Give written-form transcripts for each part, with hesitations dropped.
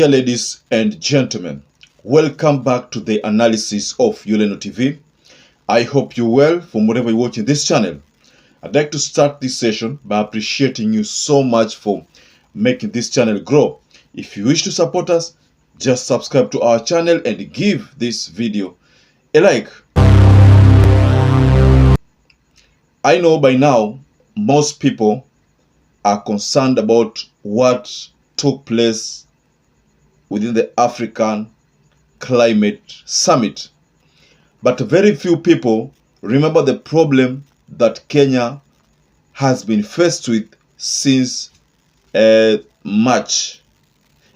Dear ladies and gentlemen, welcome back to the analysis of YOLENO TV. I hope you're well from wherever you're watching this channel. I'd like to start this session by appreciating you so much for making this channel grow. If you wish to support us, just subscribe to our channel and give this video a like. I know by now most people are concerned about what took place within the African Climate Summit. But very few people remember the problem that Kenya has been faced with since March.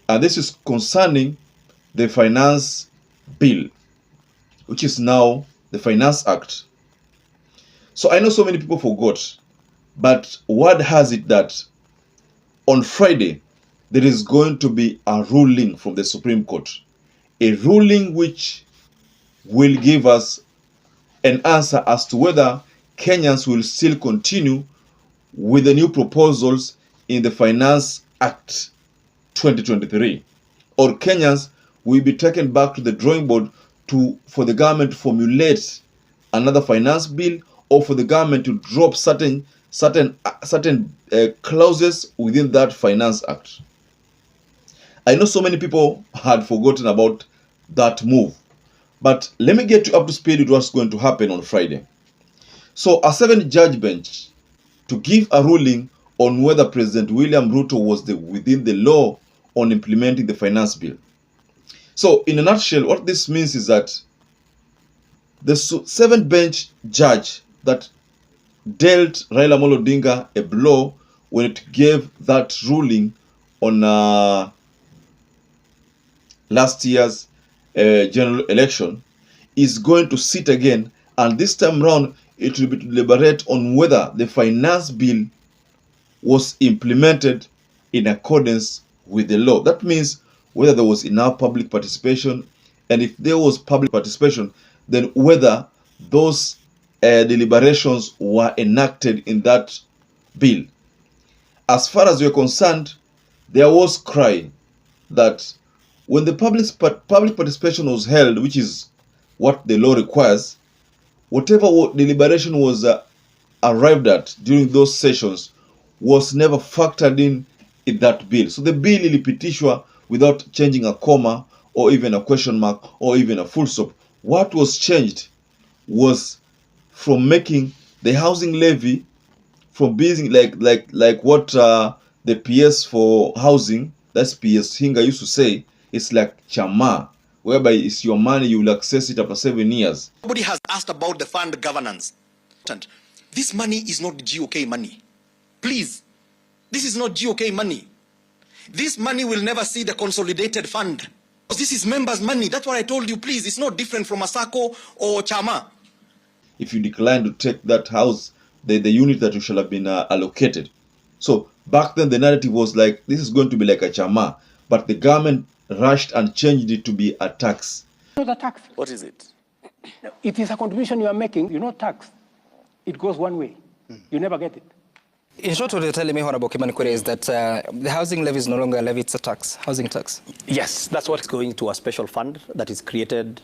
And this is concerning the Finance Bill, which is now the Finance Act. So I know so many people forgot, but word has it that on Friday, there is going to be a ruling from the Supreme Court. A ruling which will give us an answer as to whether Kenyans will still continue with the new proposals in the Finance Act 2023, or Kenyans will be taken back to the drawing board for the government to formulate another finance bill, or for the government to drop certain clauses within that Finance Act. I know so many people had forgotten about that move, but let me get you up to speed with what's going to happen on Friday. So a 7-judge bench to give a ruling on whether President William Ruto was within the law on implementing the finance bill. So in a nutshell, what this means is that the 7-bench judge that dealt Raila Odinga a blow when it gave that ruling on last year's general election is going to sit again, and this time round it will be to deliberate on whether the finance bill was implemented in accordance with the law. That means whether there was enough public participation, and if there was public participation, then whether those deliberations were enacted in that bill. As far as we're concerned, there was cry that when the public participation was held, which is what the law requires, whatever deliberation was arrived at during those sessions was never factored in that bill. So the bill ilipitishwa without changing a comma or even a question mark or even a full stop. What was changed was from making the housing levy from being like what the PS for housing, that's PS Hinga used to say, it's like chama, whereby it's your money, you will access it after 7 years. Nobody has asked about the fund governance. This money is not GOK money. Please, this is not GOK money. This money will never see the consolidated fund. This is members' money. That's what I told you. Please, it's not different from Asako or Chama. If you decline to take that house, the unit that you shall have been allocated. So back then the narrative was like, this is going to be like a Chama, but the government rushed and changed it to be a tax. Not a tax. What is it? It is a contribution you are making. You know, tax. It goes one way. You never get it. In short, what you're telling me, Honorable Kimanikure, is that the housing levy is no longer a levy, it's a tax, housing tax. Yes, that's what's going to a special fund that is created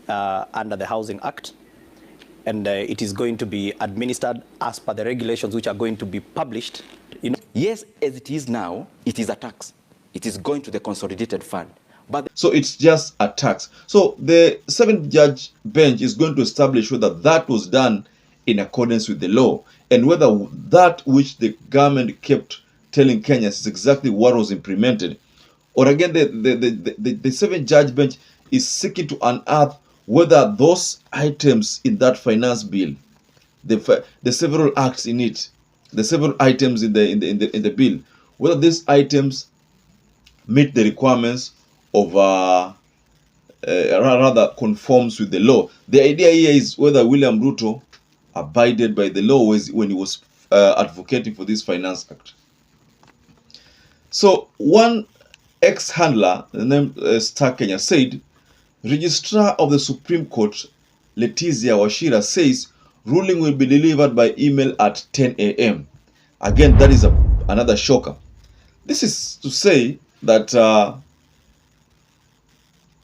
under the Housing Act. And it is going to be administered as per the regulations which are going to be published. Yes, as it is now, it is a tax. It is going to the consolidated fund. But so it's just a tax. So the 7-judge bench is going to establish whether that was done in accordance with the law, and whether that which the government kept telling Kenyans is exactly what was implemented. Or again, the 7-judge bench is seeking to unearth whether those items in that finance bill, the several acts in it, the several items in the bill, whether these items meet the requirements of rather conforms with the law. The idea here is whether William Ruto abided by the law when he was advocating for this Finance Act. So one ex-handler named Star Kenya said, Registrar of the Supreme Court, Letizia Wachira, says ruling will be delivered by email at 10 a.m. Again, that is another shocker. This is to say that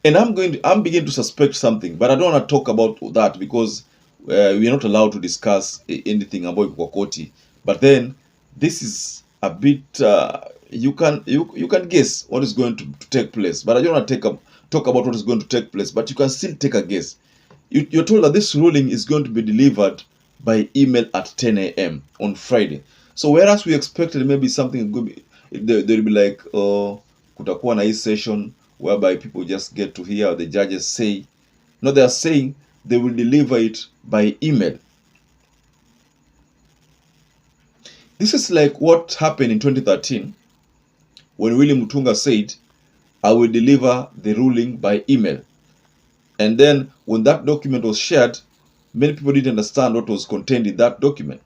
And I'm beginning to suspect something, but I don't want to talk about that because we are not allowed to discuss anything about Kwakoti. But then this is a bit you can guess what is going to take place. But I don't want to talk about what is going to take place. But you can still take a guess. You're told that this ruling is going to be delivered by email at 10 a.m. on Friday. So whereas we expected maybe something good, there'll be like kutakuwa na hii session whereby people just get to hear what the judges say. No, they are saying they will deliver it by email. This is like what happened in 2013 when William Mutunga said, I will deliver the ruling by email. And then when that document was shared, many people didn't understand what was contained in that document.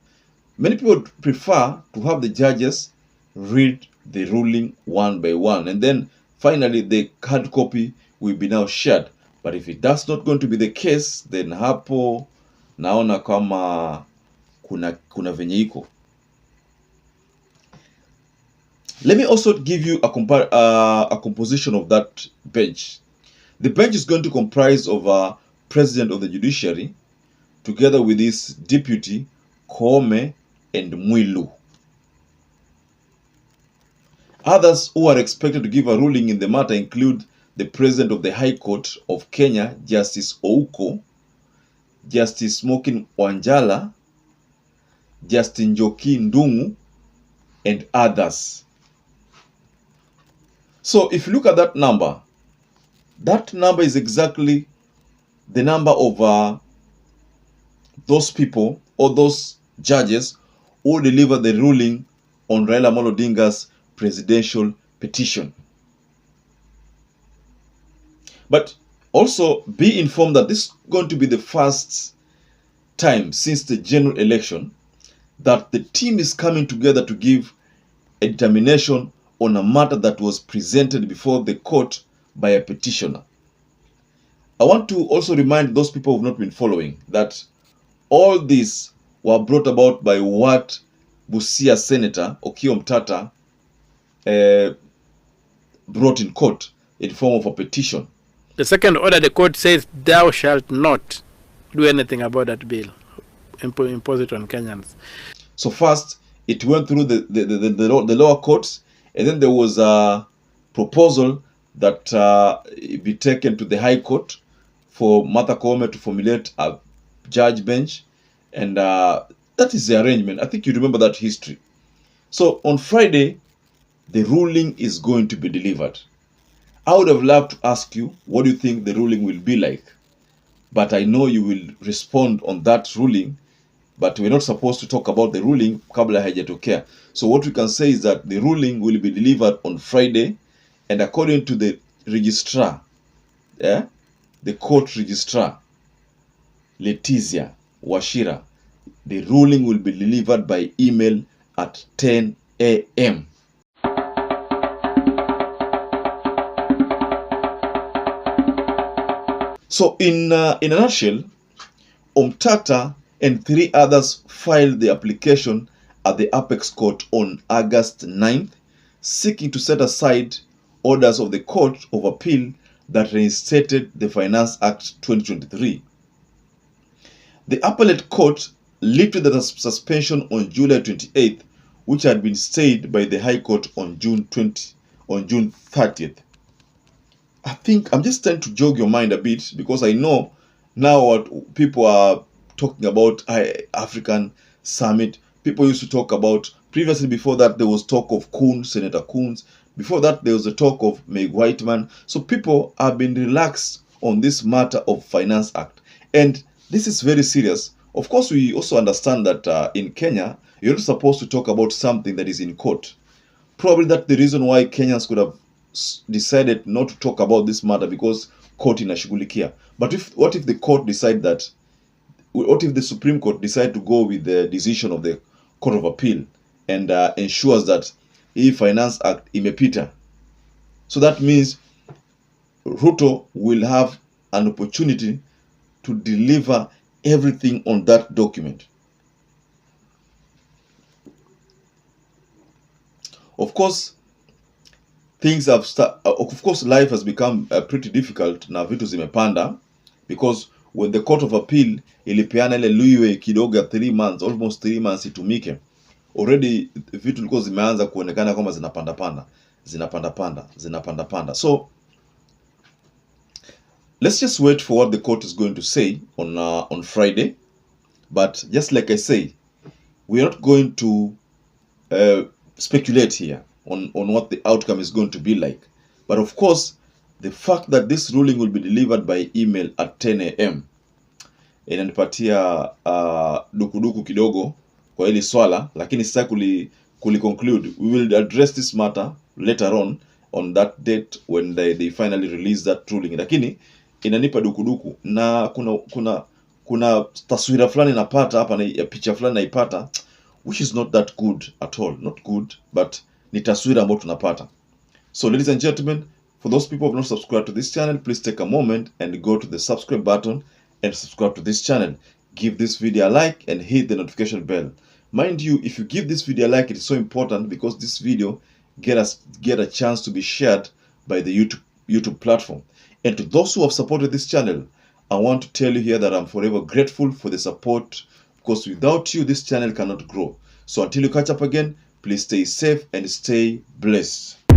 Many people prefer to have the judges read the ruling one by one, and then finally the hard copy will be now shared. But if it that's not going to be the case, then hapo naona kama kuna venye iko. Let me also give you a composition of that bench. The bench is going to comprise of a president of the judiciary, together with his deputy, Koome and Mwilu. Others who are expected to give a ruling in the matter include the President of the High Court of Kenya, Justice Ouko, Justice Smokin Wanjala, Justice Njoki Ndung'u, and others. So if you look at that number is exactly the number of those people or those judges who deliver the ruling on Raila Amolo Odinga's presidential petition. But also be informed that this is going to be the first time since the general election that the team is coming together to give a determination on a matter that was presented before the court by a petitioner. I want to also remind those people who have not been following that all these were brought about by what Busia Senator Okiya Omtatah brought in court in form of a petition. The second order, the court says, thou shalt not do anything about that bill. Impose it on Kenyans. So first, it went through the lower courts, and then there was a proposal that it be taken to the High Court for Martha Koome to formulate a judge bench, and that is the arrangement. I think you remember that history. So on Friday, the ruling is going to be delivered. I would have loved to ask you, what do you think the ruling will be like? But I know you will respond on that ruling, but we're not supposed to talk about the ruling kabla haijatokea. So what we can say is that the ruling will be delivered on Friday, and according to the registrar, the court registrar, Letizia Wachira, the ruling will be delivered by email at 10 a.m. So in a nutshell, Omtatah and 3 others filed the application at the Apex Court on August 9th, seeking to set aside orders of the Court of Appeal that reinstated the Finance Act 2023. The Appellate Court lifted the suspension on July 28th, which had been stayed by the High Court on June 30th. I think I'm just trying to jog your mind a bit, because I know now what people are talking about African Summit. People used to talk about, previously before that there was talk of Coons, Senator Coons. Before that there was a talk of Meg Whiteman. So people have been relaxed on this matter of Finance Act. And this is very serious. Of course, we also understand that in Kenya, you're not supposed to talk about something that is in court. Probably that's the reason why Kenyans could have decided not to talk about this matter, because court inashughulikia. But what if the court decide that, what if the Supreme Court decide to go with the decision of the Court of Appeal and ensures that hii Finance Act imepita? So that means RUTO will have an opportunity to deliver everything on that document. Of course, things have of course life has become pretty difficult na vitu zimepanda, because when the Court of Appeal ilipeana ile leeway kidogo ya 3 months, almost 3 months itumike, already vitu zilikuwa zimeanza kuonekana kama zinapanda panda. So let's just wait for what the court is going to say on Friday. But just like I say, we are not going to speculate here on what the outcome is going to be like. But of course, the fact that this ruling will be delivered by email at 10 a.m. inanipatia dukuduku kidogo kwa hili swala, lakini sasa conclude. We will address this matter later on that date when they finally release that ruling. Lakini inanipa dukuduku, na kuna taswira fulani napata hapa, na picha fulani naipata, which is not that good at all. Not good, but ni taswira ambayo tunapata. So ladies and gentlemen, for those people who have not subscribed to this channel, please take a moment and go to the subscribe button and subscribe to this channel. Give this video a like and hit the notification bell. Mind you, if you give this video a like, it is so important because this video get a chance to be shared by the YouTube platform. And to those who have supported this channel, I want to tell you here that I'm forever grateful for the support, because without you, this channel cannot grow. So until you catch up again, please stay safe and stay blessed.